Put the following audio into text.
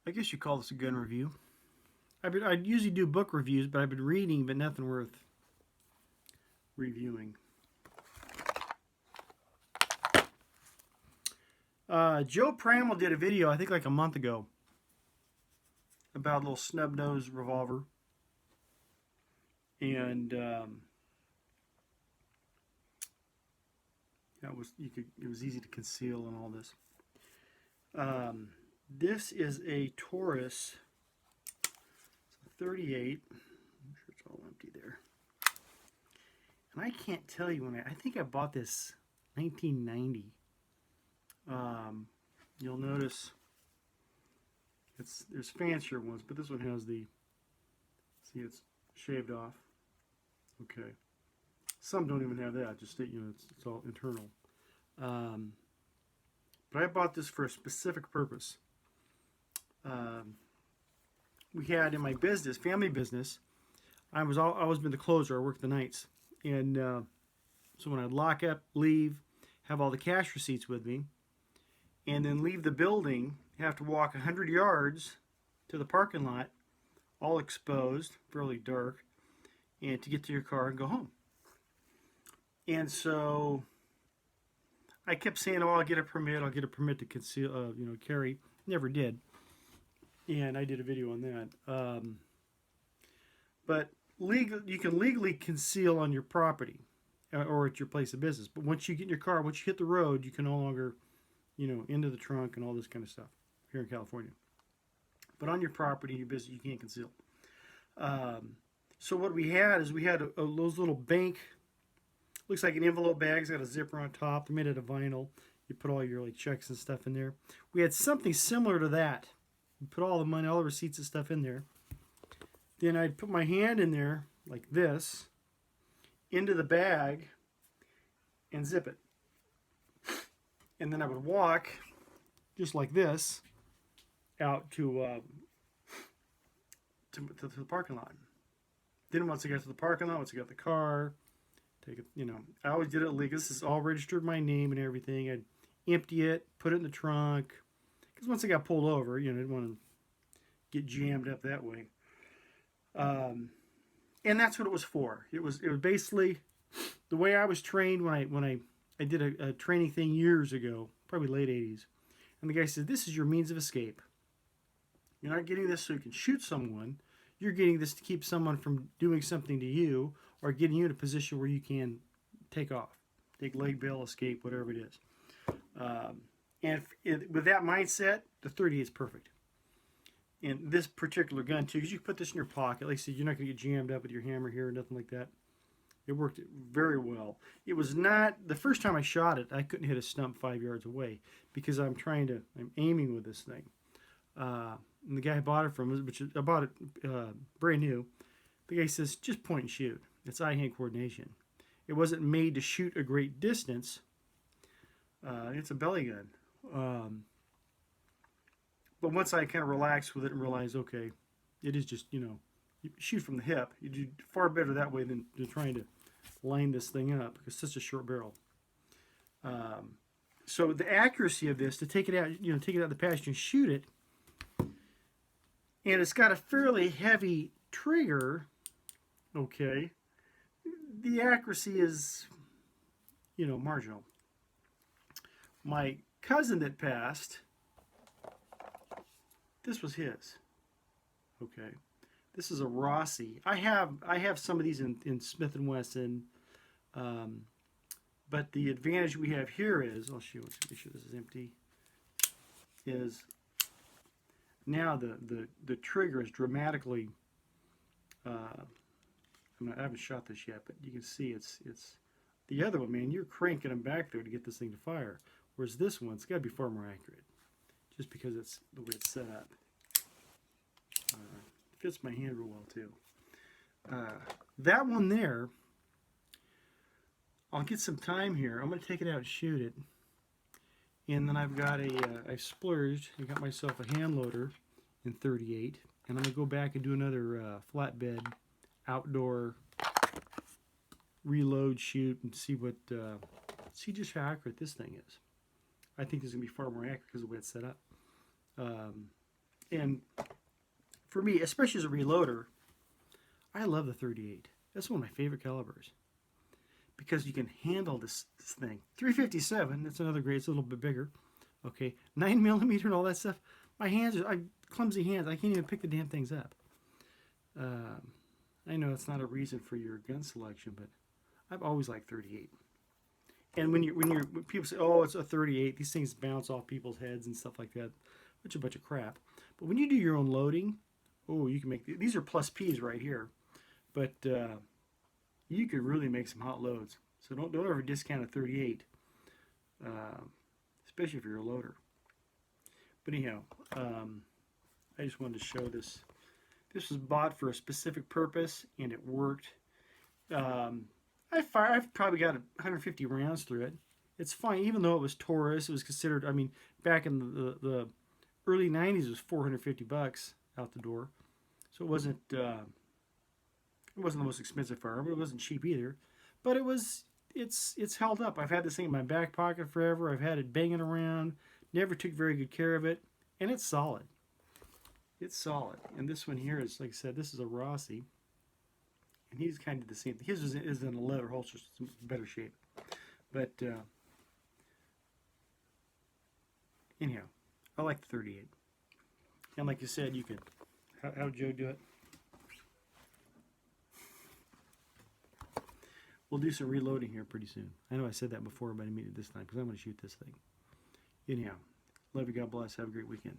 I guess you call this a gun review. I usually do book reviews, but I've been reading, but nothing worth reviewing. Joe Pramel did a video, I think like a month ago, about a little snub-nosed revolver. And it was easy to conceal and all this. This is a Taurus. It's a 38. I'm sure it's all empty there. And I can't tell you when I think I bought this 1990. You'll notice there's fancier ones, but this one has see, it's shaved off. Okay. Some don't even have that. Just it's all internal. But I bought this for a specific purpose. We had in my business, family business, I always been the closer. I worked the nights, and so when I'd lock up, leave, have all the cash receipts with me, and then leave the building, have to walk 100 yards to the parking lot, all exposed, fairly dark, and to get to your car and go home. And so I kept saying, "Oh, I'll get a permit. I'll get a permit to conceal, carry." Never did. And I did a video on that. But you can legally conceal on your property or at your place of business. But once you get in your car, once you hit the road, you can no longer, into the trunk and all this kind of stuff here in California. But on your property, your business, you can't conceal. So what we had is those little bank, looks like an envelope bag. It's got a zipper on top. They're made out of vinyl. You put all your checks and stuff in there. We had something similar to that. You put all the money, all the receipts and stuff in there. Then I'd put my hand in there like this, into the bag, and zip it. And then I would walk just like this out to the parking lot. Then once I got to the parking lot, once I got the car, take it, I always did it legal. This is all registered my name and everything. I'd empty it, put it in the trunk. Because once I got pulled over, I didn't want to get jammed up that way. And that's what it was for. It was basically the way I was trained when I did a training thing years ago, probably late 80s. And the guy said, "This is your means of escape. You're not getting this so you can shoot someone. You're getting this to keep someone from doing something to you or getting you in a position where you can take off, take leg bail, escape, whatever it is." And with that mindset, the 38 is perfect. And this particular gun, too, because you can put this in your pocket. Like I said, you're not going to get jammed up with your hammer here or nothing like that. It worked very well. It was not, the first time I shot it, I couldn't hit a stump 5 yards away because I'm aiming with this thing. And the guy I bought it from, I bought it brand new, the guy says, "Just point and shoot. It's eye-hand coordination." It wasn't made to shoot a great distance. It's a belly gun. But once I kind of relaxed with it and realized, okay, it is just, you shoot from the hip. You do far better that way than trying to line this thing up because it's such a short barrel. So the accuracy of this, to take it out, take it out of the package and shoot it, and it's got a fairly heavy trigger, okay, the accuracy is, marginal. My cousin that passed, this was his. Okay, this is a Rossi. I have some of these in Smith & Wesson, but the advantage we have here is, I'll show you, let's make sure this is empty, is now the trigger is dramatically, I haven't shot this yet, but you can see it's the other one, man, you're cranking them back there to get this thing to fire. Whereas this one, it's got to be far more accurate, just because it's the way it's set up. It fits my hand real well too. That one there, I'll get some time here. I'm going to take it out and shoot it. And then I've got I splurged and got myself a hand loader in 38. And I'm going to go back and do another flatbed outdoor reload shoot and see just how accurate this thing is. I think this is going to be far more accurate because of the way it's set up. And for me, especially as a reloader, I love the 38. That's one of my favorite calibers because you can handle this thing. 357, that's another great, it's a little bit bigger. Okay, 9mm and all that stuff. My hands are, clumsy hands. I can't even pick the damn things up. I know it's not a reason for your gun selection, but I've always liked 38. And when people say, "Oh, it's a 38," these things bounce off people's heads and stuff like that, which is a bunch of crap. But when you do your own loading, oh, you can make these are plus P's right here, but you could really make some hot loads. So don't ever discount a 38, especially if you're a loader. But anyhow, I just wanted to show this. This was bought for a specific purpose, and it worked. I've probably got 150 rounds through it. It's fine, even though it was Taurus. It was considered. I mean, back in the early '90s, it was $450 out the door. So it wasn't the most expensive firearm, but it wasn't cheap either. But it's held up. I've had this thing in my back pocket forever. I've had it banging around. Never took very good care of it, and it's solid. It's solid. And this one here is, like I said, this is a Rossi. And he's kind of the same. His is in a leather holster, so it's in better shape. But anyhow, I like the 38. And like you said, you can. How would Joe do it? We'll do some reloading here pretty soon. I know I said that before, but I mean it this time because I'm going to shoot this thing. Anyhow, love you. God bless. Have a great weekend.